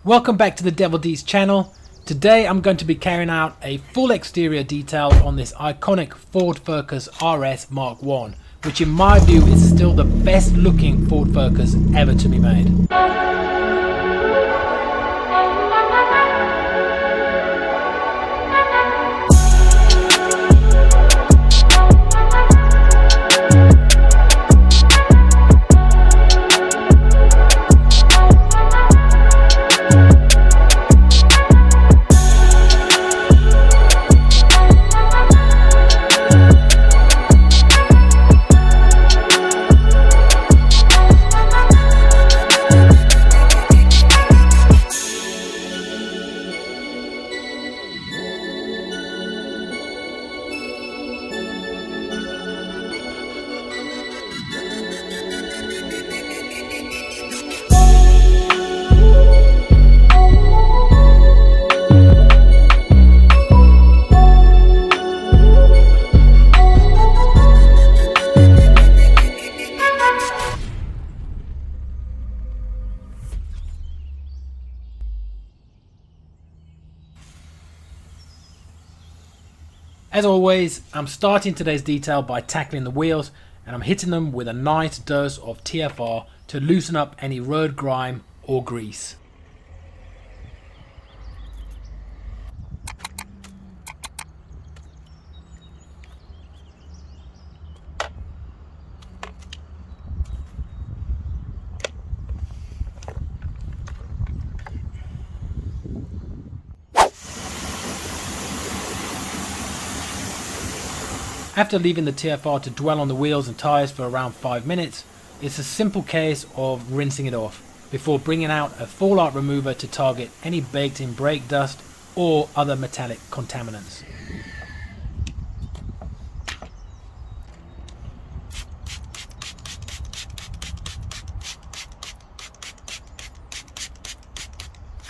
Welcome back to the Devil D's channel. Today I'm going to be carrying out a full exterior detail on this iconic Ford Focus RS MK1, which in my view is still the best looking Ford Focus ever to be made. As always, I'm starting today's detail by tackling the wheels, and I'm hitting them with a nice dose of TFR to loosen up any road grime or grease. After leaving the TFR to dwell on the wheels and tyres for around 5 minutes, it's a simple case of rinsing it off before bringing out a fallout remover to target any baked in brake dust or other metallic contaminants.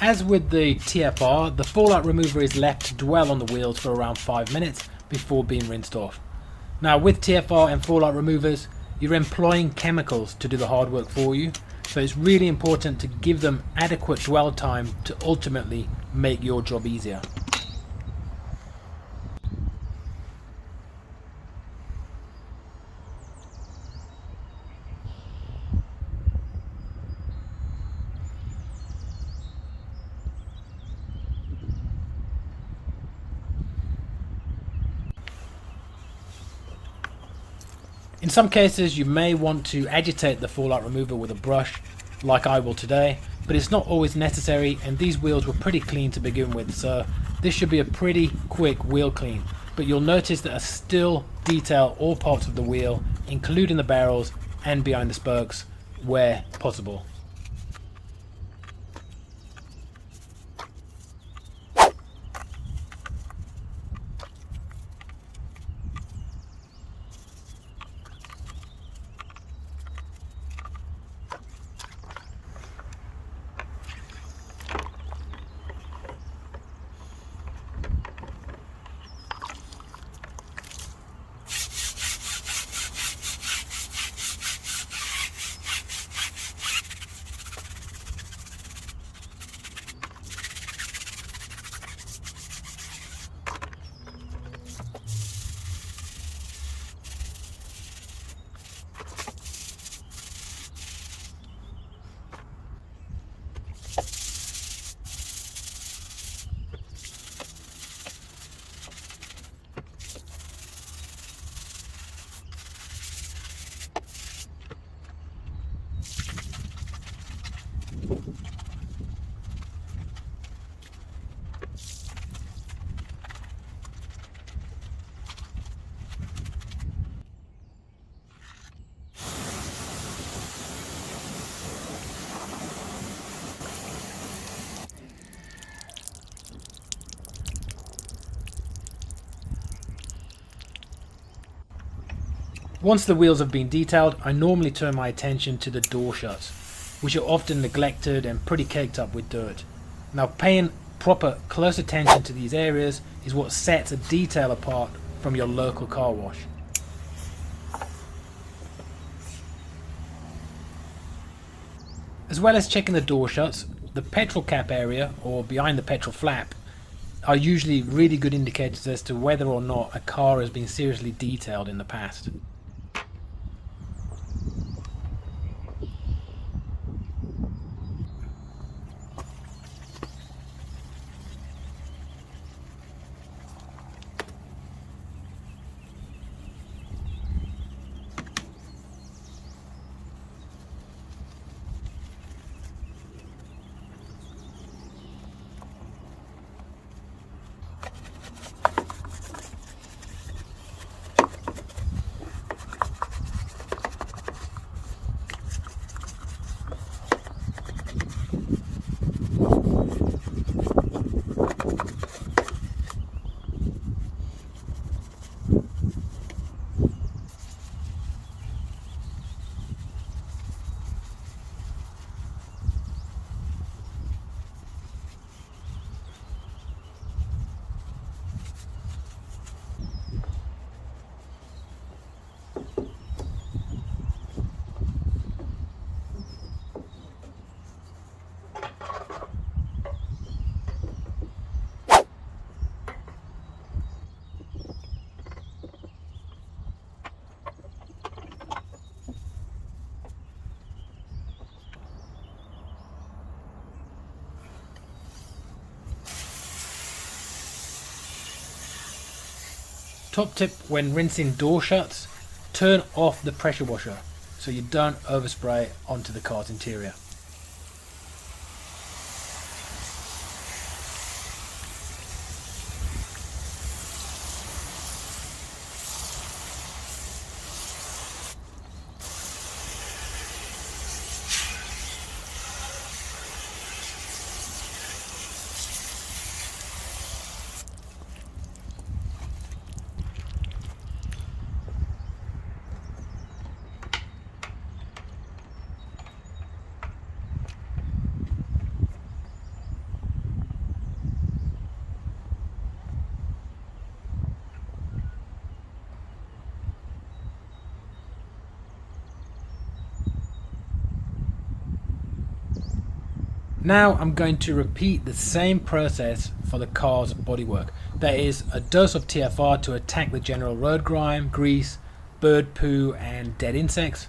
As with the TFR, the fallout remover is left to dwell on the wheels for around 5 minutes before being rinsed off. Now with TFR and fallout removers, you're employing chemicals to do the hard work for you, so it's really important to give them adequate dwell time to ultimately make your job easier. In some cases you may want to agitate the fallout remover with a brush, like I will today, but it's not always necessary, and these wheels were pretty clean to begin with, so this should be a pretty quick wheel clean. But you'll notice that I still detail all parts of the wheel, including the barrels and behind the spokes where possible. Once the wheels have been detailed, I normally turn my attention to the door shuts, which are often neglected and pretty caked up with dirt. Now, paying proper close attention to these areas is what sets a detail apart from your local car wash. As well as checking the door shuts, the petrol cap area, or behind the petrol flap, are usually really good indicators as to whether or not a car has been seriously detailed in the past. Top tip when rinsing door shuts, turn off the pressure washer so you don't overspray onto the car's interior. Now I'm going to repeat the same process for the car's bodywork. That is, a dose of TFR to attack the general road grime, grease, bird poo and dead insects.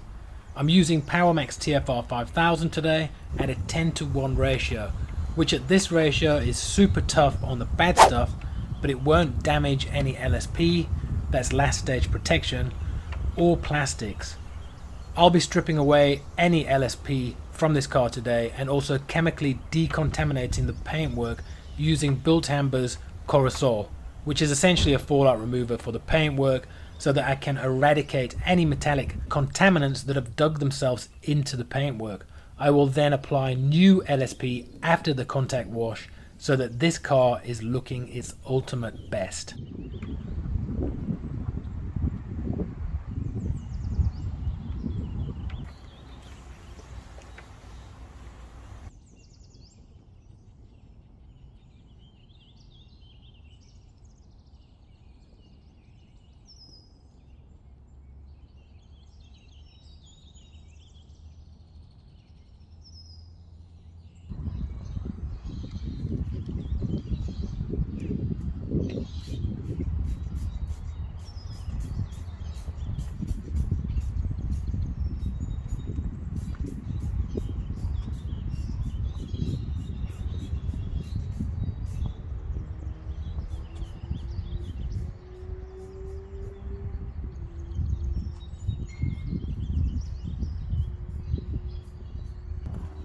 I'm using PowerMax TFR 5000 today at a 10:1 ratio, which at this ratio is super tough on the bad stuff, but it won't damage any LSP, that's last stage protection, or plastics. I'll be stripping away any LSP from this car today and also chemically decontaminating the paintwork using Bilthamber's Corrosol, which is essentially a fallout remover for the paintwork, so that I can eradicate any metallic contaminants that have dug themselves into the paintwork. I will then apply new LSP after the contact wash so that this car is looking its ultimate best.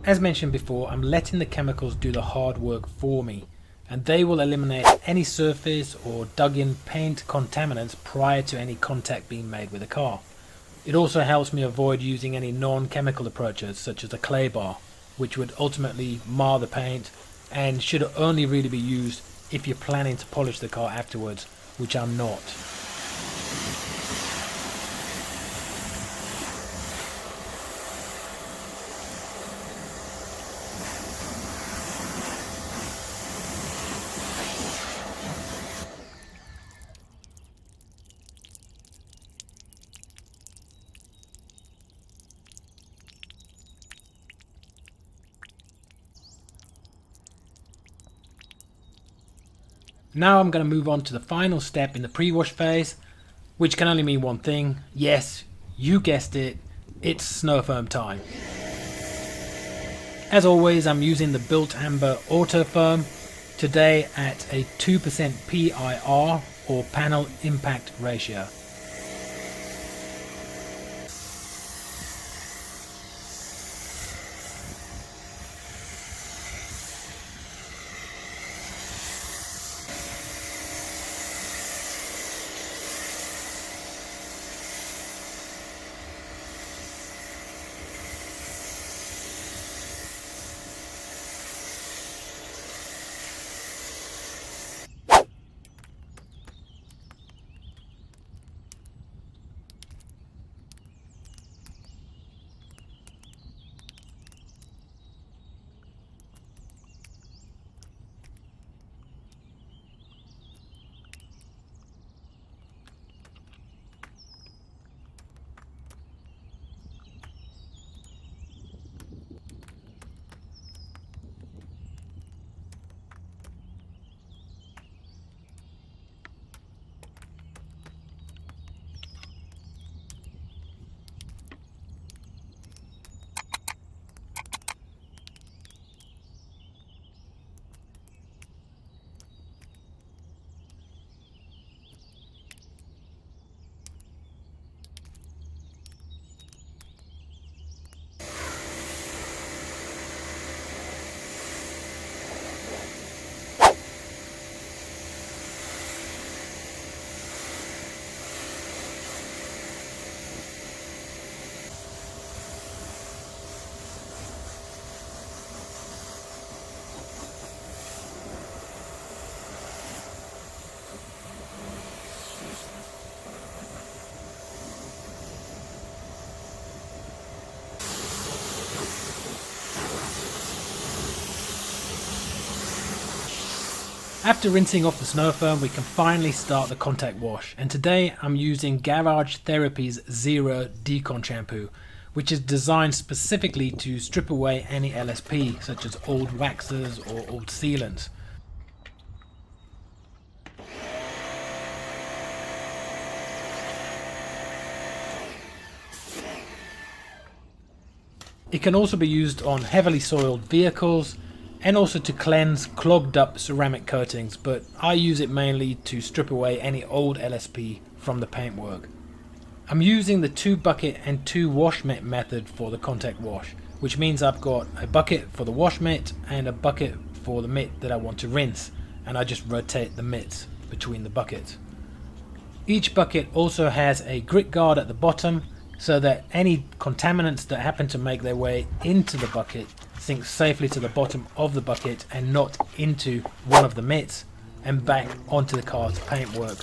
As mentioned before, I'm letting the chemicals do the hard work for me, and they will eliminate any surface or dug in paint contaminants prior to any contact being made with the car. It also helps me avoid using any non-chemical approaches such as a clay bar, which would ultimately mar the paint and should only really be used if you're planning to polish the car afterwards, which I'm not. Now I'm going to move on to the final step in the pre-wash phase, which can only mean one thing. Yes, you guessed it, it's snow foam time. As always, I'm using the Built Amber Auto Foam, today at a 2% PIR or panel impact ratio. After rinsing off the snow foam, we can finally start the contact wash, and today I'm using Garage Therapy's Zero Decon shampoo, which is designed specifically to strip away any LSP such as old waxes or old sealants. It can also be used on heavily soiled vehicles and also to cleanse clogged up ceramic coatings, but I use it mainly to strip away any old LSP from the paintwork. I'm using the 2 bucket and 2 wash mitt method for the contact wash, which means I've got a bucket for the wash mitt and a bucket for the mitt that I want to rinse, and I just rotate the mitts between the buckets. Each bucket also has a grit guard at the bottom so that any contaminants that happen to make their way into the bucket sink safely to the bottom of the bucket and not into one of the mitts and back onto the car's paintwork.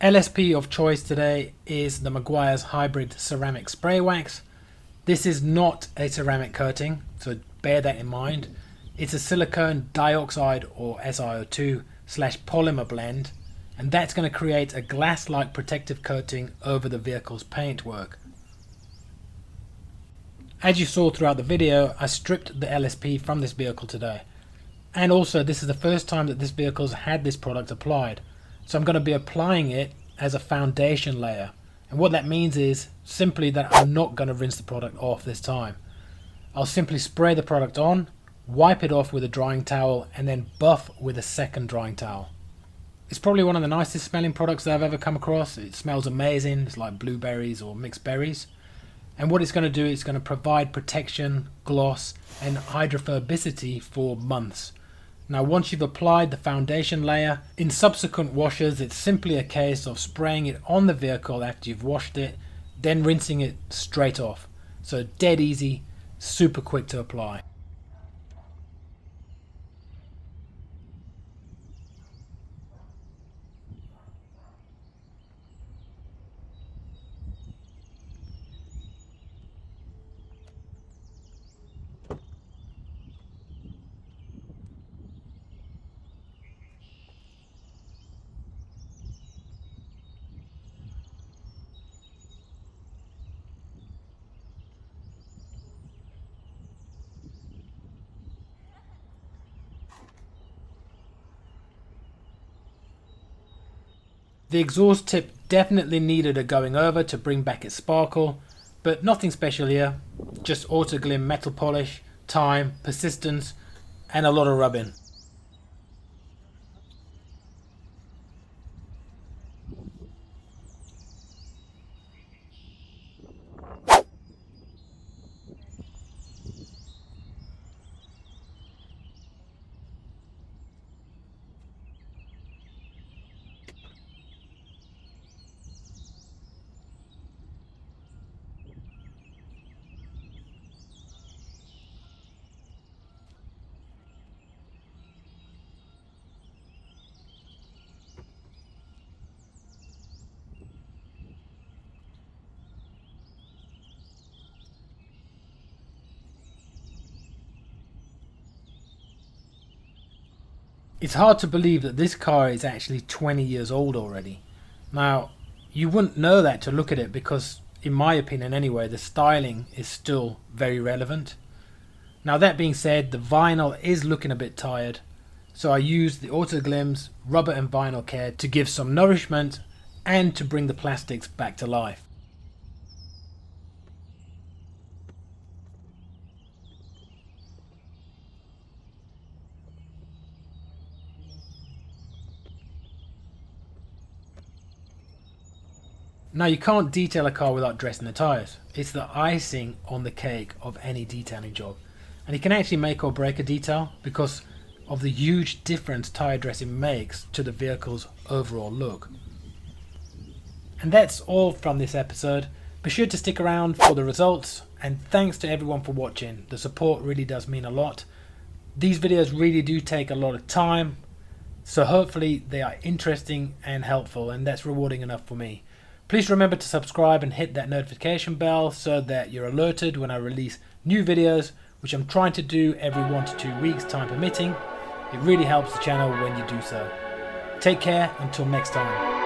LSP of choice today is the Meguiar's Hybrid Ceramic Spray Wax. This is not a ceramic coating, so bear that in mind. It's a silicone dioxide or SiO2 / polymer blend, and that's going to create a glass-like protective coating over the vehicle's paintwork. As you saw throughout the video, I stripped the LSP from this vehicle today. And also, this is the first time that this vehicle's had this product applied. So I'm going to be applying it as a foundation layer. And what that means is simply that I'm not going to rinse the product off this time. I'll simply spray the product on, wipe it off with a drying towel, and then buff with a second drying towel. It's probably one of the nicest smelling products that I've ever come across. It smells amazing. It's like blueberries or mixed berries. And what it's going to do is going to provide protection, gloss, and hydrophobicity for months. Now once you've applied the foundation layer, in subsequent washes it's simply a case of spraying it on the vehicle after you've washed it, then rinsing it straight off. So dead easy, super quick to apply. The exhaust tip definitely needed a going over to bring back its sparkle, but nothing special here, just Autoglim metal polish, time, persistence, and a lot of rubbing. It's hard to believe that this car is actually 20 years old already. Now, you wouldn't know that to look at it because, in my opinion anyway, the styling is still very relevant. Now that being said, the vinyl is looking a bit tired, so I used the Autoglim's rubber and vinyl care to give some nourishment and to bring the plastics back to life. Now you can't detail a car without dressing the tyres. It's the icing on the cake of any detailing job. And it can actually make or break a detail because of the huge difference tyre dressing makes to the vehicle's overall look. And that's all from this episode. Be sure to stick around for the results, and thanks to everyone for watching. The support really does mean a lot. These videos really do take a lot of time, so hopefully they are interesting and helpful, and that's rewarding enough for me. Please remember to subscribe and hit that notification bell so that you're alerted when I release new videos, which I'm trying to do every 1 to 2 weeks, time permitting. It really helps the channel when you do so. Take care until next time.